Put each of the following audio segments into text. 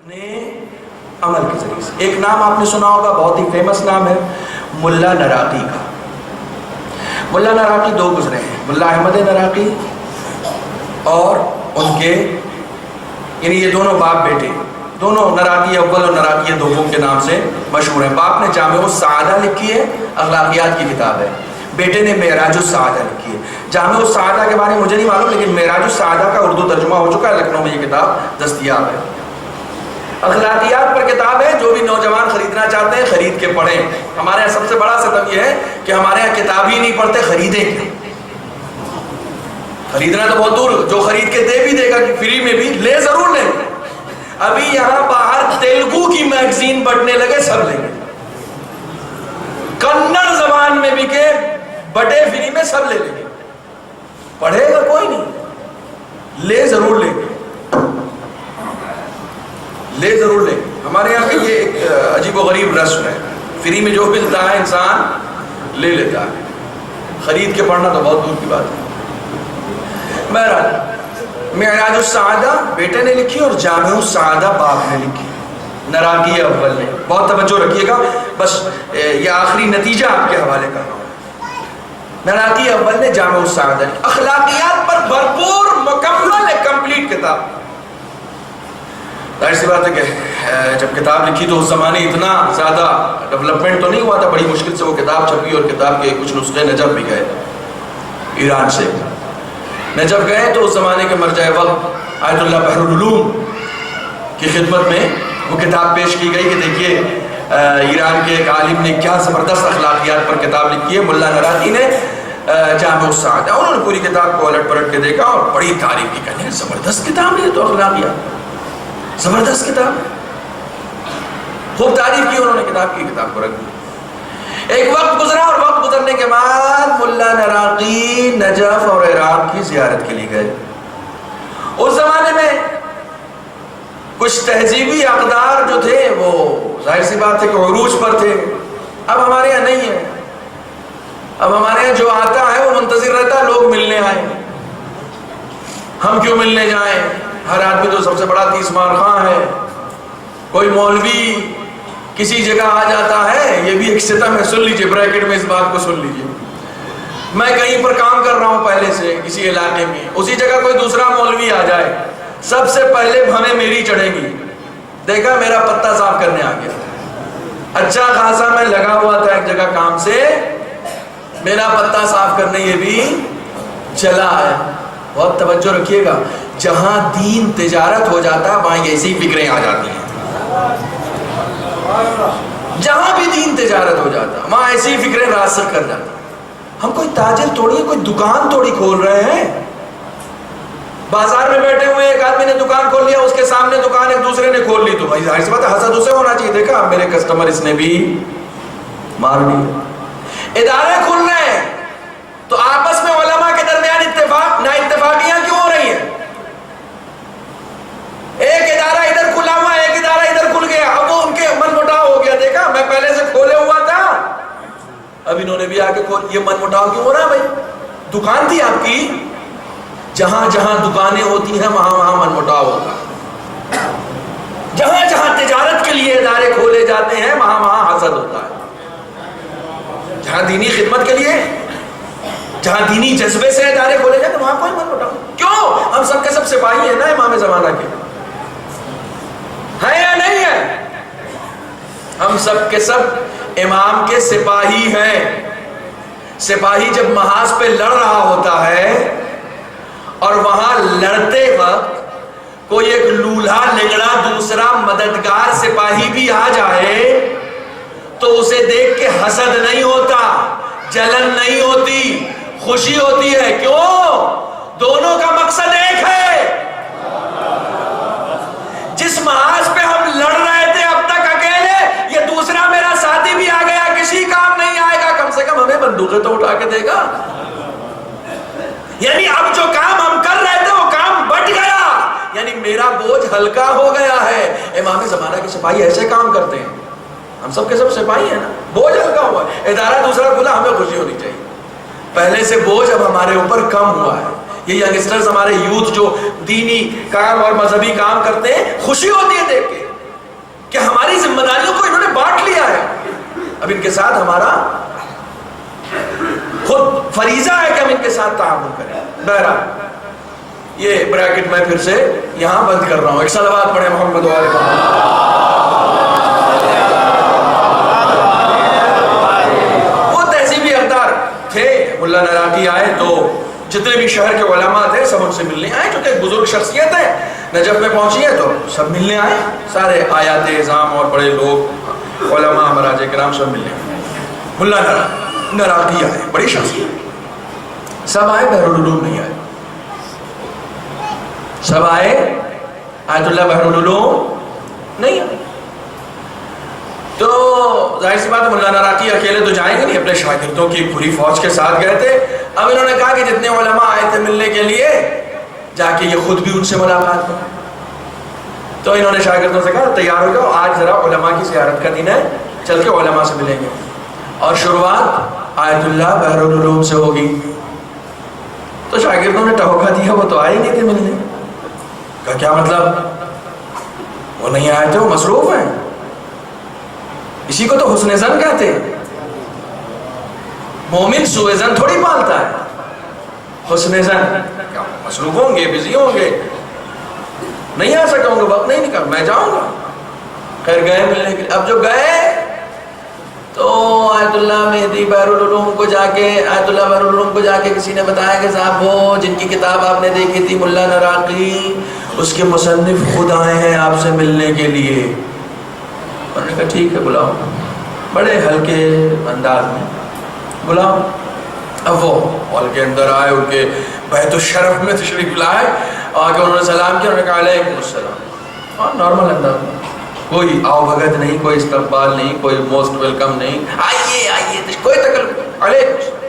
اپنے عمل کے ذریعے سے۔ ایک نام آپ نے سنا ہوگا، بہت ہی فیمس نام ہے ملا نراقی کا۔ ملا نراقی دو گزرے ہیں، ملا احمد نراقی اور ان کے یعنی یہ دونوں باپ بیٹے، دونوں نراقی اول اور نراقی دوم کے نام سے مشہور ہیں۔ باپ نے جامع السعادہ لکھی ہے، اخلاقیات کی کتاب ہے، بیٹے نے معراج السعادہ لکھی ہے۔ جامع السعادہ کے بارے میں مجھے نہیں معلوم، لیکن معراج السعادہ کا اردو ترجمہ ہو چکا ہے، لکھنؤ میں یہ کتاب دستیاب ہے۔ اخلاقیات پر کتاب ہے، جو بھی نوجوان خریدنا چاہتے ہیں خرید کے پڑھیں۔ ہمارے یہاں سب سے بڑا ستم یہ ہے کہ ہمارے یہاں کتاب ہی نہیں پڑھتے، خریدیں کیا؟ خریدنا تو بہت دور، جو خرید کے دے بھی دے گا کہ فری میں بھی لے ضرور لیں۔ ابھی یہاں باہر تیلگو کی میگزین بٹنے لگے، سب لیں گے۔ کنڑ زبان میں بھی کہ بٹے فری میں، سب لے لیں گے۔ پڑھے گا کوئی نہیں، لے ضرور لیں گے، لے ضرور لیں گے۔ ہمارے یہاں کا یہ ایک عجیب و غریب رسم ہے، فری میں جو ملتا ہے انسان لے لیتا ہے، خرید کے پڑھنا تو بہت دور کی بات ہے۔ بہرحال معراج السعادہ بیٹے نے لکھی اور جامع السعادہ باپ نے لکھی، نراقی اول نے۔ بہت توجہ رکھیے گا، بس یہ آخری نتیجہ آپ کے حوالے کر رہا ہوں۔ نراقی اول نے جامع السعادہ لکھی، اخلاقیات پر بھرپور مکمل ایک کمپلیٹ کتاب۔ ظاہر سی بات ہے کہ جب کتاب لکھی تو اس زمانے اتنا زیادہ ڈیولپمنٹ تو نہیں ہوا تھا، بڑی مشکل سے وہ کتاب چھپی اور کتاب کے کچھ نسخے نجف بھی گئے ایران سے۔ نجف گئے تو اس زمانے کے مرجع وقت آیت اللہ بحر العلوم کی خدمت میں وہ کتاب پیش کی گئی کہ دیکھیے ایران کے ایک عالم نے کیا زبردست اخلاقیات پر کتاب لکھی ہے، ملا نراقی نے جامع السعادہ۔ انہوں نے پوری کتاب کو الٹ پلٹ کے دیکھا اور بڑی تعریف کی، کہنے زبردست کتاب ہے یہ تو، اخلاقیات زبردست کتاب ہے، خوب تعریف کی انہوں نے کتاب کی، کتاب کو رکھ دی۔ ایک وقت گزرا اور وقت گزرنے کے بعد ملا نراقی نجف اور عراق کی زیارت کے لیے گئے۔ اس زمانے میں کچھ تہذیبی اقدار جو تھے وہ ظاہر سی بات ہے کہ عروج پر تھے، اب ہمارے یہاں نہیں ہے۔ اب ہمارے یہاں جو آتا ہے وہ منتظر رہتا ہے لوگ ملنے آئیں، ہم کیوں ملنے جائیں؟ ہر آدمی تو سب سے بڑا تیس مار خواہ ہے۔ کوئی مولوی کسی جگہ آ جاتا ہے، یہ بھی ایک ستم ہے، سن لیجئے، بریکٹ میں اس بات کو سن لیجئے۔ میں کہیں پر کام کر رہا ہوں پہلے سے کسی علاقے میں، اسی جگہ کوئی دوسرا مولوی آ جائے، سب سے پہلے ہمیں میری چڑھے گی، دیکھا میرا پتہ صاف کرنے آ گیا۔ اچھا خاصا میں لگا ہوا تھا ایک جگہ کام سے، میرا پتہ صاف کرنے یہ بھی چلا ہے۔ بہت توجہ رکھیے گا، جہاں دین تجارت ہو جاتا ہے وہاں ایسی فکریں آ جاتی ہیں۔ جہاں بھی دین تجارت ہو جاتا ہے وہاں ایسی فکریں راسخ کر جاتی ہیں۔ ہم کوئی تاجر تھوڑی ہے، کوئی دکان تھوڑی کھول رہے ہیں۔ بازار میں بیٹھے ہوئے ایک آدمی نے دکان کھول لیا، اس کے سامنے دکان ایک دوسرے نے کھول لی، تو بھائی ظاہر سی بات ہے حسد اسے ہونا چاہیے، دیکھا میرے کسٹمر اس نے بھی مار دی۔ ادارے کھل رہے ہیں تو آپس میں علماء کے درمیان اتفاق نہ اتفاقیاں کیوں ہو رہی ہیں؟ ایک ادارہ ادھر کھلا ہوا، ایک ادارہ ادھر کھل گیا، اب وہ ان کے من مٹاؤ ہو گیا، دیکھا میں پہلے سے کھولے ہوا تھا، اب انہوں نے بھی آ کے کھول، یہ من مٹاؤ کیوں ہو رہا ہے بھائی؟ دکان تھی آپ کی، جہاں جہاں دکانیں ہوتی ہیں وہاں وہاں من مٹاؤ ہوتا ہے، جہاں جہاں تجارت کے لیے ادارے کھولے جاتے ہیں وہاں وہاں حسد ہوتا ہے، جہاں دینی خدمت کے لیے، جہاں دینی جذبے سے ادارے کھولے جاتے ہیں وہاں کوئی من مٹاؤ کیوں؟ ہم سب کے سب سپاہی ہیں نا امام زمانہ کے، ہے یا نہیں ہے؟ ہم سب کے سب امام کے سپاہی ہیں۔ سپاہی جب محاذ پہ لڑ رہا ہوتا ہے اور وہاں لڑتے وقت کوئی ایک لولہا لنگڑا دوسرا مددگار سپاہی بھی آ جائے تو اسے دیکھ کے حسد نہیں ہوتا، جلن نہیں ہوتی، خوشی ہوتی ہے۔ کیوں؟ دونوں کا مقصد ایک ہے۔ جس محاذ پہ ہم لڑ رہے تھے اب تک اکیلے، یہ دوسرا میرا ساتھی بھی آ گیا، کسی کام نہیں آئے گا، کم سے کم ہمیں بندوقیں تو اٹھا کے دے گا۔ یعنی اب جو کام ہم کر رہے تھے وہ کام بٹ گیا، یعنی میرا بوجھ ہلکا ہو گیا ہے۔ امام زمانہ کے سپاہی ایسے کام کرتے ہیں، ہم سب کے سب سپاہی ہیں نا، بوجھ ہلکا ہوا ہے، ادارہ دوسرا کھلا، ہمیں خوشی ہونی چاہیے، پہلے سے بوجھ اب ہمارے اوپر کم ہوا ہے۔ یہ ینگسٹرز ہمارے یوتھ جو دینی کام اور مذہبی کام کرتے ہیں، خوشی ہوتی ہے دیکھ کے، کہ ہماری ذمہ داریوں کو انہوں نے بانٹ لیا ہے. اب ان کے ساتھ ہمارا خود فریضہ ہے کہ ہم ان کے ساتھ تعاون کریں. بہرحال یہ بریکٹ میں پھر سے یہاں بند کر رہا ہوں. ایک صلوات پڑھیں محمد و آل محمد. وہ تہذیبی اقدار تھے. ملا نراقی آئے تو جتنے بھی شہر کے علماء تھے سب ان سے ملنے آئے, کیونکہ ایک بزرگ شخصیت ہے, نجف میں پہنچی ہے تو سب ملنے آئے. سارے آیات اعظام اور بڑے لوگ علماء مراجع کرام سب ملنے آئے. ملا نراقی آئے, بڑی شخصیت. سب آئے, بحرالعلوم نہیں آئے. سب آئے, آیت اللہ بحرالعلوم نہیں آئے. تو ظاہر سی بات ہے ملا نراقی اکیلے تو جائیں گے نہیں, اپنے شاگردوں کی پوری فوج کے ساتھ گئے تھے. اب انہوں نے کہا کہ جتنے علماء آئے تھے ملنے کے لیے جا کے یہ خود بھی ان سے ملاقات کریں. تو انہوں نے شاگردوں سے کہا تیار ہو جاؤ, آج ذرا علماء کی زیارت کا دن ہے, چل کے علماء سے ملیں گے. اور شروعات آیت اللہ بحرالعلوم سے ہوگی. تو شاگردوں نے ٹہوکا دیا, وہ تو آئے نہیں تھے ملنے. کہا کیا مطلب؟ وہ نہیں آئے تھے, وہ مصروف ہیں. اسی کو تو حسن ظن کہتے ہیں. مومن سوء ظن تھوڑی پالتا ہے, حسن ظن. مصروف ہوں گے, بزی ہوں گے, نہیں آ سکوں گا, وقت نہیں نکال, میں جاؤں گا. خیر گئے ملنے کے لیے. اب جو گئے تو آیت اللہ مہدی بحرالعلوم کو جا کے, آیت اللہ بحرالعلوم کو جا کے کسی نے بتایا کہ صاحب وہ جن کی کتاب آپ نے دیکھی تھی ملا نراقی, اس کے مصنف خود آئے ہیں آپ سے ملنے کے لیے. انہوں نے کہا ٹھیک ہے بلاؤ. بڑے ہلکے انداز میں بلاؤ. اب وہ ہال کے اندر آئے, ان کے بیت الشرف میں تشریف لائے, آ کے انہوں نے سلام کیا. انہوں نے کہا علیکم السلام. اور نارمل انداز میں, کوئی آؤ بھگت نہیں, کوئی استقبال نہیں, کوئی موسٹ ویلکم نہیں, آئیے آئیے, کوئی تکلف. علیکم السلام.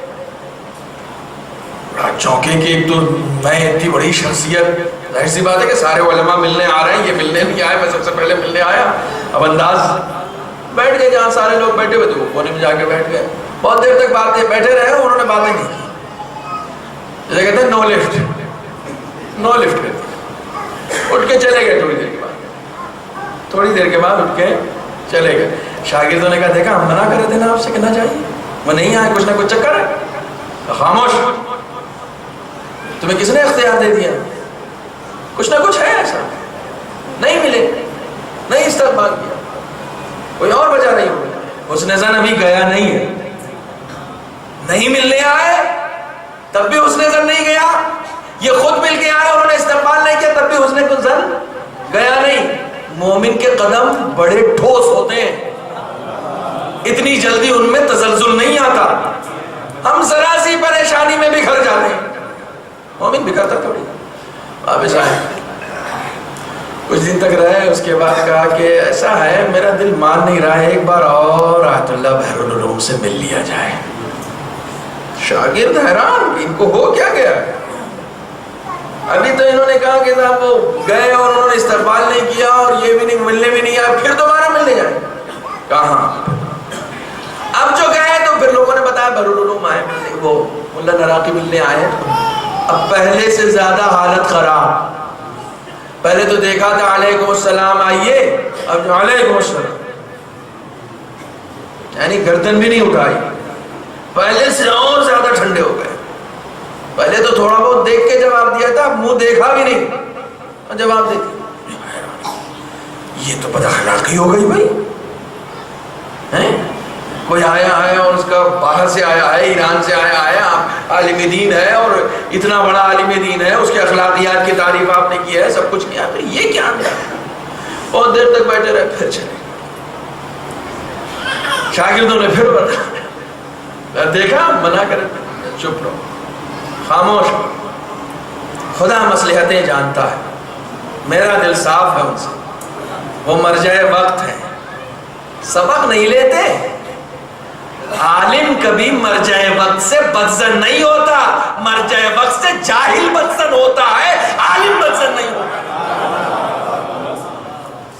بڑا چونکے کہ ایک تو میں اتنی بڑی شخصیت, ظاہر سی بات ہے کہ سارے علماء ملنے آ رہے ہیں, یہ ملنے نہیں آئے, میں سب سے پہلے ملنے آیا. اب انداز بیٹھ گئے جہاں سارے لوگ بیٹھے ہوئے تھے, وہ کونے میں جا کے بیٹھ گئے. بہت دیر تک باتیں بیٹھے رہے, انہوں نے باتیں نہیں کی. جیسے کہتے ہیں نو لفٹ, نو لفٹ کہتے ہیں. اٹھ کے چلے گئے. تھوڑی دیر کے بعد اٹھ کے چلے گئے. شاگردوں نے کہا دیکھا ہم منع کر رہے تھے نا آپ سے کہ نہ جائیے, وہ نہیں آئے, کچھ نہ کچھ چکر ہے. خاموش, تمہیں کس نے اختیار دے دیا؟ کچھ نہ کچھ ہے ایسا. نہیں ملے, نہیں استقبال کیا, کوئی اور وجہ نہیں ہوگی. حسن ظن ابھی گیا نہیں ہے, نہیں ملنے آئے تب بھی حسن ظن نہیں گیا. یہ خود مل کے آئے, انہوں نے استقبال نہیں کیا, تب بھی حسن ظن گیا نہیں. مومن کے قدم بڑے ٹھوس ہوتے ہیں, اتنی جلدی ان میں تزلزل نہیں آتا. ہم ذرا سی پریشانی میں بکھر جاتے ہیں, مومن بکھرتا تھوڑی. واپس آئے, کچھ دن تک رہے, اس کے بعد کہا کہ ایسا ہے میرا دل مان نہیں رہا ہے, ایک بار اور آیت اللہ بحرالعلوم سے مل لیا جائے. شاگرد حیران, ان کو ہو کیا گیا. ابھی تو انہوں نے کہا کہ صاحب وہ گئے اور انہوں نے استقبال نہیں کیا, اور یہ بھی نہیں, ملنے بھی نہیں آئے, پھر دوبارہ ملنے جائیں. کہاں اب جو گئے تو پھر لوگوں نے بتایا بحرالعلوم آئے, وہ ملا نراقی ملنے آئے. اب پہلے سے زیادہ حالت خراب. پہلے تو دیکھا تھا علیکم السلام آئیے, اب جو علیکم السلام, یعنی گردن بھی نہیں اٹھائی. پہلے سے اور زیادہ ٹھنڈے ہو گئے. پہلے تو تھوڑا بہت دیکھ کے جواب دیا تھا, منہ دیکھا بھی نہیں اور جواب دے دیا. یہ تو بد اخلاقی ہو گئی بھائی. کوئی آیا اور اس کا باہر سے آیا ہے, ایران سے آیا عالم دین ہے, اور اتنا بڑا عالم دین ہے, اس کے اخلاقیات کی تعریف آپ نے کی ہے, سب کچھ کیا, پھر یہ کیا ہے. بہت دیر تک بیٹھے رہے, پھر چلے. شاگردوں نے پھر بتا دیکھا, منع کرے, چپ رہو, خاموش. خدا مصلحتیں جانتا ہے, میرا دل صاف ہے ان سے, وہ مرجع وقت ہے, سبق نہیں لیتے. عالم کبھی مرجع وقت سے بدزن نہیں ہوتا, مرجع وقت سے جاہل بدزن ہوتا ہے, عالم بدزن نہیں ہوتا.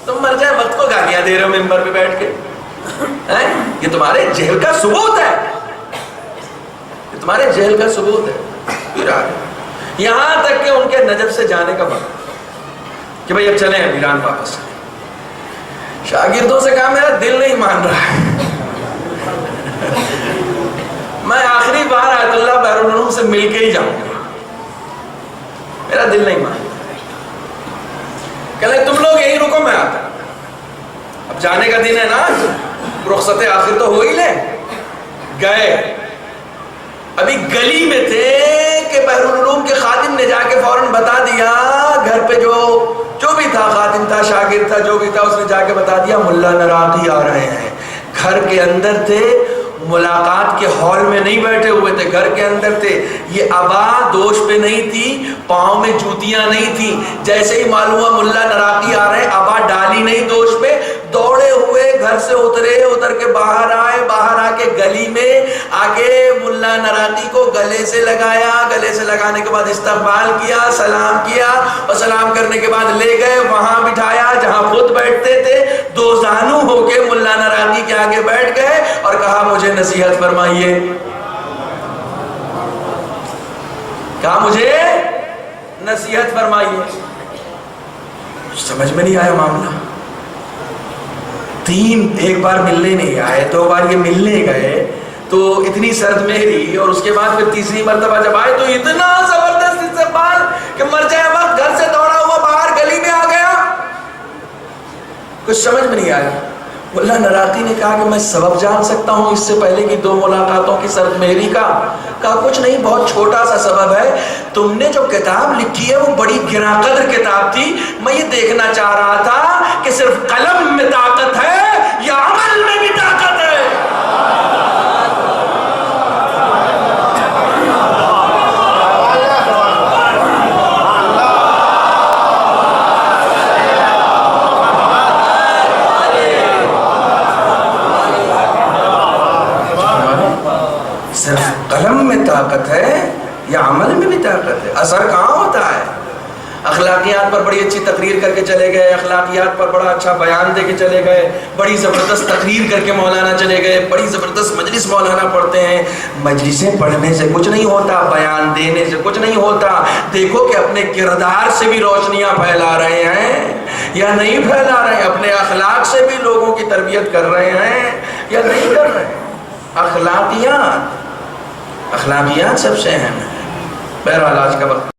تم مرجع وقت کو گالیاں دے رہے ہو ممبر پہ بیٹھ کے, یہ تمہارے جہل کا ثبوت ہے, یہ تمہارے جہل کا ثبوت ہے. پھر آگے یہاں تک کہ ان کے نجف سے جانے کا وقت کہ بھئی اب چلیں ایران واپس. شاگردوں سے کہا میرا دل نہیں مان رہا ہے، میں آخری بار آیت اللہ بحر العلوم سے مل کے ہی جاؤں گا، میرا دل نہیں مان رہا۔ کہ لیں تم لوگ یہی رکو، میں آتا، اب جانے کا دن ہے نا، رخصت آخر تو ہو ہی لے۔ گئے، ابھی گلی میں تھے کہ بحر العلوم کے خادم نے جا کے فوراً بتا دیا، گھر پہ جو بھی تھا، خادم تھا، شاگرد تھا، جو بھی تھا، اس نے جا کے بتا دیا ملا نراقی آ رہے ہیں۔ گھر کے اندر تھے، ملاقات کے ہال میں نہیں بیٹھے ہوئے تھے، گھر کے اندر تھے۔ یہ ابا دوش پہ نہیں تھی، پاؤں میں جوتیاں نہیں تھی، جیسے ہی معلوم ہوا ملا نراقی آ رہے ہیں، ابا ڈالی نہیں دوش پہ، دوڑے ہوئے گھر سے اتر کے باہر آئے، باہر آ کے گلی میں آگے ملا نراقی کو گلے سے لگایا، گلے سے لگانے کے بعد استقبال کیا، سلام کیا، اور سلام کرنے کے بعد لے گئے وہاں بٹھایا جہاں خود بیٹھتے تھے، دو زانو ہو کے ملا نراقی کے آگے بیٹھ گئے اور کہا مجھے نصیحت فرمائیے، کہا مجھے نصیحت فرمائیے۔ سمجھ میں نہیں آیا معاملہ، ایک بار ملنے نہیں آئے، دو بار یہ ملنے گئے تو اتنی سرد مہری، اور اس کے بعد پھر تیسری مرتبہ جب آئے تو اتنا زبردست استقبال کہ مر جائے وقت، گھر سے دوڑا ہوا باہر گلی میں آ گیا، کچھ سمجھ میں نہیں آیا۔ ملا نراقی نے کہا کہ میں سبب جان سکتا ہوں اس سے پہلے کی 2 ملاقاتوں کی سرد مہری کا؟ کہا کچھ نہیں، بہت چھوٹا سا سبب ہے، تم نے جو کتاب لکھی ہے وہ بڑی گراں قدر کتاب تھی، میں یہ دیکھنا چاہ رہا تھا کہ صرف قلم میں طاقت ہے یا عمل میں بھی طاقت ہے۔ صرف قلم میں طاقت ہے یا عمل میں بھی طاقت ہے؟ اثر کہاں ہوتا ہے؟ اخلاقیات پر بڑی اچھی تقریر کر کے چلے گئے، اخلاقیات پر بڑا اچھا بیان دے کے چلے گئے، بڑی زبردست تقریر کر کے مولانا چلے گئے، بڑی زبردست مجلس مولانا پڑھتے ہیں۔ مجلسیں پڑھنے سے کچھ نہیں ہوتا، بیان دینے سے کچھ نہیں ہوتا، دیکھو کہ اپنے کردار سے بھی روشنیاں پھیلا رہے ہیں یا نہیں پھیلا رہے ہیں، اپنے اخلاق سے بھی لوگوں کی تربیت کر رہے ہیں یا نہیں کر رہے ہیں۔ اخلاقیات سب سے اہم ہے۔ بہرحال آج کا وقت